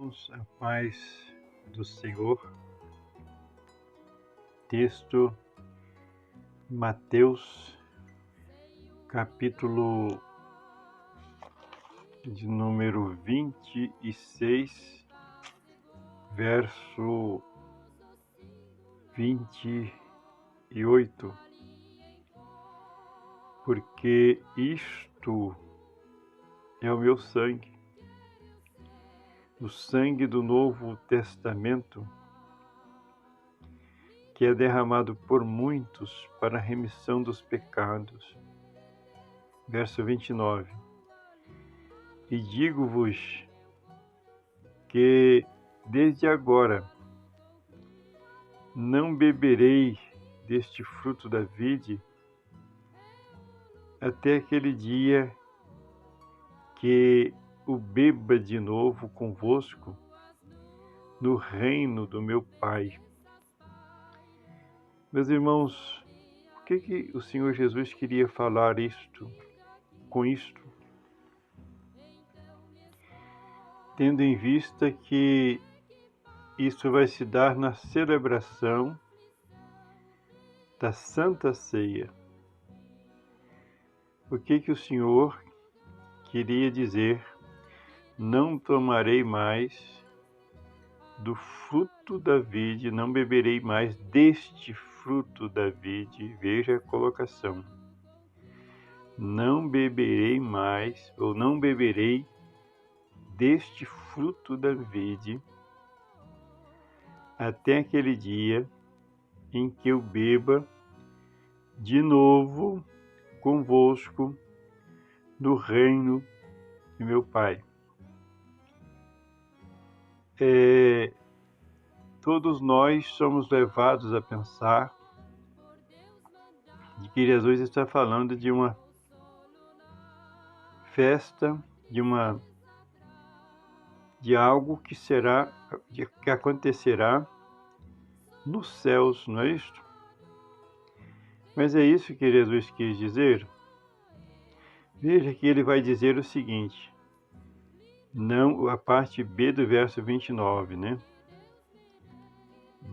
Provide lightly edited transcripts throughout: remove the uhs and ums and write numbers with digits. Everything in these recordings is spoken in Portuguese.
irmãos, a paz do Senhor. Texto Mateus, capítulo de número 26, verso 28. Porque isto é o meu sangue, o sangue do Novo Testamento, que é derramado por muitos para a remissão dos pecados. Verso 29. E digo-vos que desde agora não beberei deste fruto da vide até aquele dia que o beba de novo convosco no reino do meu Pai. Meus irmãos, por que o Senhor Jesus queria falar com isto? Tendo em vista que isso vai se dar na celebração da Santa Ceia. O que o Senhor queria dizer? Não tomarei mais do fruto da vide, não beberei mais deste fruto da vide. Veja a colocação. Não beberei mais, ou não beberei deste fruto da vide até aquele dia em que eu beba de novo convosco no reino de meu Pai. Todos nós somos levados a pensar de que Jesus está falando de uma festa, de algo que acontecerá nos céus, não é isto? Mas é isso que Jesus quis dizer? Veja que ele vai dizer o seguinte, não a parte B do verso 29, né?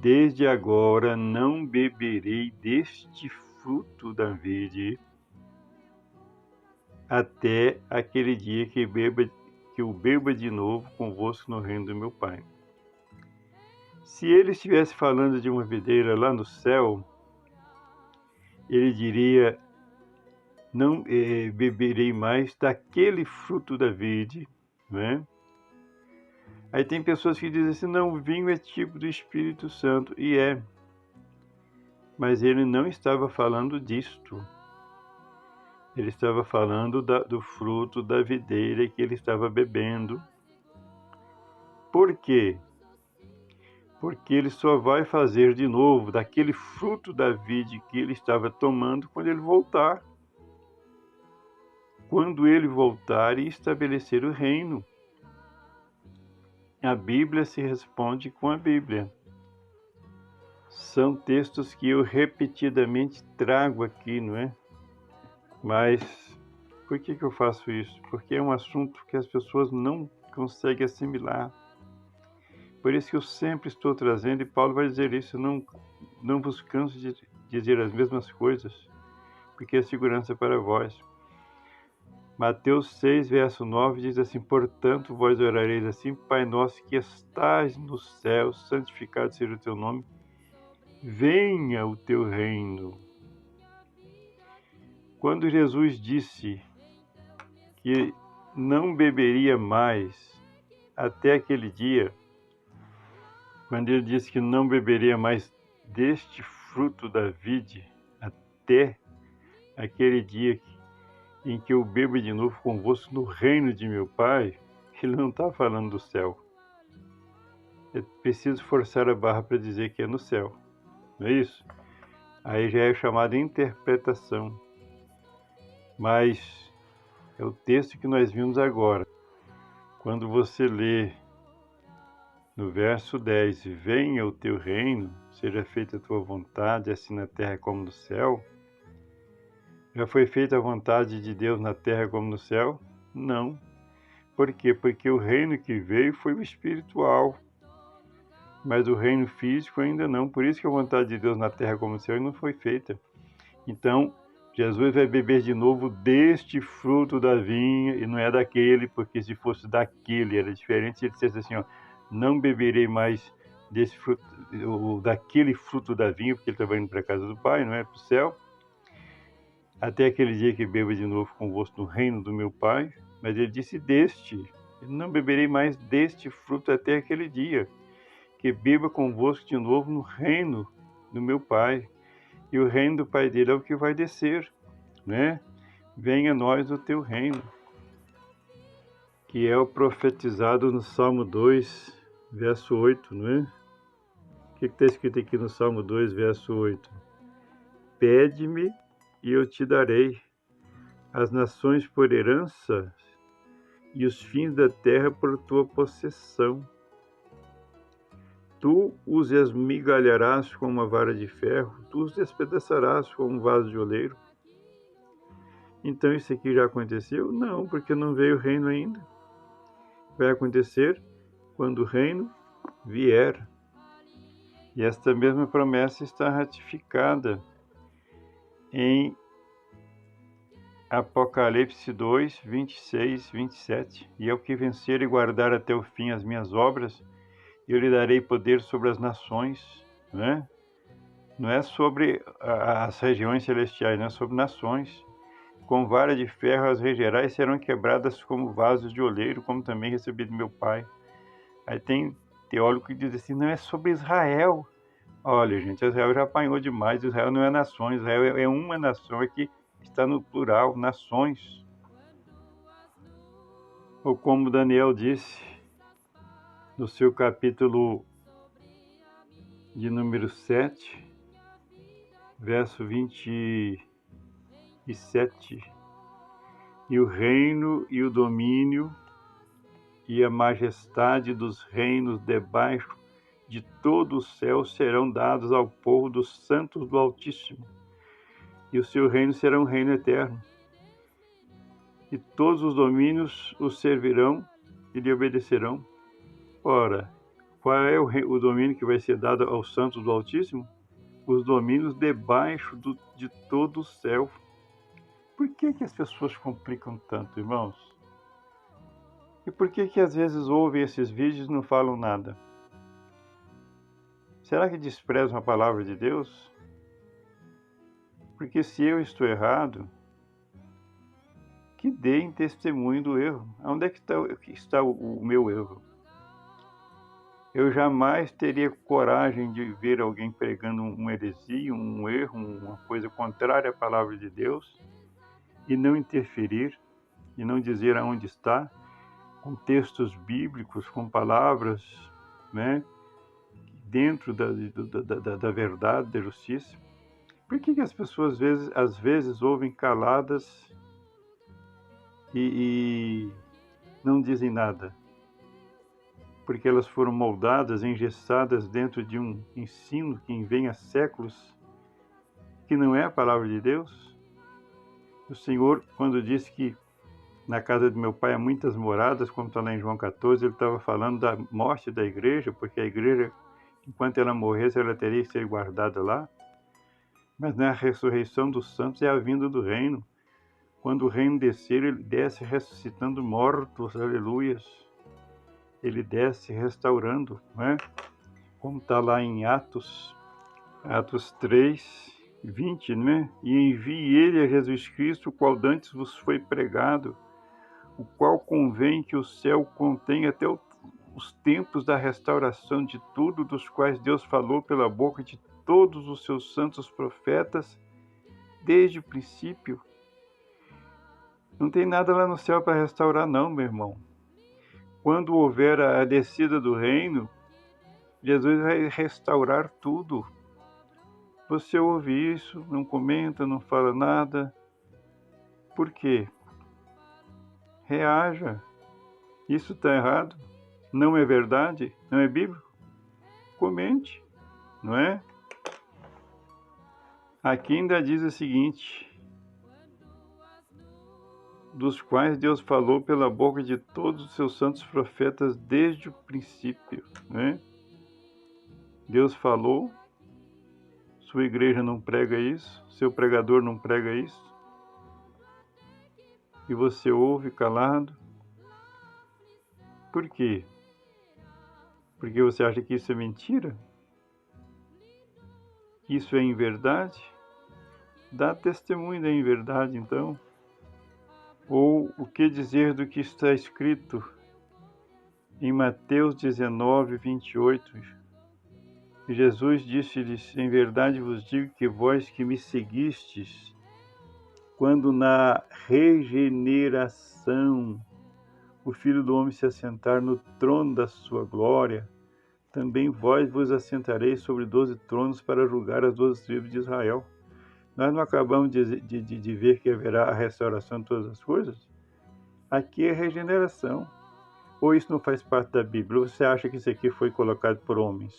Desde agora não beberei deste fruto da vide até aquele dia que eu beba de novo convosco no reino do meu Pai. Se ele estivesse falando de uma videira lá no céu, ele diria, não beberei mais daquele fruto da vide, não é? Aí tem pessoas que dizem assim, não, o vinho é tipo do Espírito Santo, e é. Mas ele não estava falando disto. Ele estava falando do fruto da videira que ele estava bebendo. Por quê? Porque ele só vai fazer de novo daquele fruto da vide que ele estava tomando quando ele voltar. Quando ele voltar e estabelecer o reino. A Bíblia se responde com a Bíblia. São textos que eu repetidamente trago aqui, não é? Mas por que eu faço isso? Porque é um assunto que as pessoas não conseguem assimilar. Por isso que eu sempre estou trazendo, e Paulo vai dizer isso, não vos canso de dizer as mesmas coisas, porque é segurança para vós. Mateus 6, verso 9 diz assim, portanto, vós orareis assim, Pai nosso que estás no céu, santificado seja o teu nome, venha o teu reino. Quando Jesus disse que não beberia mais até aquele dia, quando ele disse que não beberia mais deste fruto da vide até aquele dia em que eu bebo de novo convosco no reino de meu Pai, ele não está falando do céu. É preciso forçar a barra para dizer que é no céu, não é isso? Aí já é chamada interpretação. Mas é o texto que nós vimos agora. Quando você lê no verso 10, venha o teu reino, seja feita a tua vontade, assim na terra como no céu. Já foi feita a vontade de Deus na terra como no céu? Não. Por quê? Porque o reino que veio foi o espiritual, mas o reino físico ainda não. Por isso que a vontade de Deus na terra como no céu não foi feita. Então, Jesus vai beber de novo deste fruto da vinha, e não é daquele, porque se fosse daquele era diferente. Se ele dissesse assim, ó, não beberei mais desse fruto, ou daquele fruto da vinha, porque ele estava indo para a casa do Pai, não é para o céu, até aquele dia que beba de novo convosco no reino do meu Pai. Mas ele disse deste, não beberei mais deste fruto até aquele dia, que beba convosco de novo no reino do meu Pai. E o reino do Pai dele é o que vai descer, né? Venha a nós o teu reino, que é o profetizado no Salmo 2, verso 8, não é? O que está escrito aqui no Salmo 2, verso 8? Pede-me e eu te darei as nações por herança e os fins da terra por tua possessão. Tu os esmigalharás com uma vara de ferro, tu os despedaçarás com um vaso de oleiro. Então isso aqui já aconteceu? Não, porque não veio o reino ainda. Vai acontecer quando o reino vier. E esta mesma promessa está ratificada em Apocalipse 2, 26, 27. E ao que vencer e guardar até o fim as minhas obras, eu lhe darei poder sobre as nações, né? Não é sobre as regiões celestiais, não é sobre nações. Com vara de ferro as regerá e serão quebradas como vasos de oleiro, como também recebi do meu Pai. Aí tem teólogo que diz assim, não é sobre Israel. Olha, gente, Israel já apanhou demais. Israel não é nações, Israel é uma nação, aqui está no plural, nações. Ou como Daniel disse, no seu capítulo de número 7, verso 27, e o reino e o domínio e a majestade dos reinos debaixo de todo o céu serão dados ao povo dos santos do Altíssimo, e o seu reino será um reino eterno. E todos os domínios o servirão e lhe obedecerão. Ora, qual é o domínio que vai ser dado aos santos do Altíssimo? Os domínios debaixo de todo o céu. Por que as pessoas complicam tanto, irmãos? E por que às vezes ouvem esses vídeos e não falam nada? Será que desprezam a palavra de Deus? Porque se eu estou errado, que deem testemunho do erro. Onde é que está o meu erro? Eu jamais teria coragem de ver alguém pregando uma heresia, um erro, uma coisa contrária à palavra de Deus e não interferir, e não dizer aonde está, com textos bíblicos, com palavras, né, dentro da verdade, da justiça. Por que as pessoas às vezes ouvem caladas e não dizem nada? Porque elas foram moldadas, engessadas dentro de um ensino que vem há séculos, que não é a palavra de Deus. O Senhor, quando disse que na casa de meu Pai há muitas moradas, como está lá em João 14, ele estava falando da morte da igreja, porque a igreja, enquanto ela morresse, ela teria que ser guardada lá. Mas na ressurreição dos santos é a vinda do reino. Quando o reino descer, ele desce ressuscitando mortos, aleluias. Ele desce restaurando, né? Como está lá em Atos 3, 20, né? E envie ele a Jesus Cristo, o qual dantes vos foi pregado, o qual convém que o céu contenha até os tempos da restauração de tudo, dos quais Deus falou pela boca de todos os seus santos profetas, desde o princípio. Não tem nada lá no céu para restaurar, não, meu irmão. Quando houver a descida do reino, Jesus vai restaurar tudo. Você ouve isso, não comenta, não fala nada. Por quê? Reaja. Isso está errado? Não é verdade? Não é bíblico? Comente, não é? Aqui ainda diz o seguinte: dos quais Deus falou pela boca de todos os seus santos profetas desde o princípio, né? Deus falou, sua igreja não prega isso, seu pregador não prega isso, e você ouve calado. Por quê? Porque você acha que isso é mentira? Que isso é inverdade? Dá testemunho da inverdade, então. Ou o que dizer do que está escrito em Mateus 19, 28? Jesus disse-lhes: em verdade vos digo que vós que me seguistes, quando na regeneração o Filho do Homem se assentar no trono da sua glória, também vós vos assentareis sobre 12 tronos para julgar as 12 tribos de Israel. Nós não acabamos de ver que haverá a restauração de todas as coisas? Aqui é regeneração. Ou isso não faz parte da Bíblia? Ou você acha que isso aqui foi colocado por homens?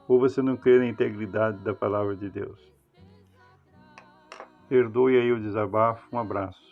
Ou você não crê na integridade da palavra de Deus? Perdoe aí o desabafo. Um abraço.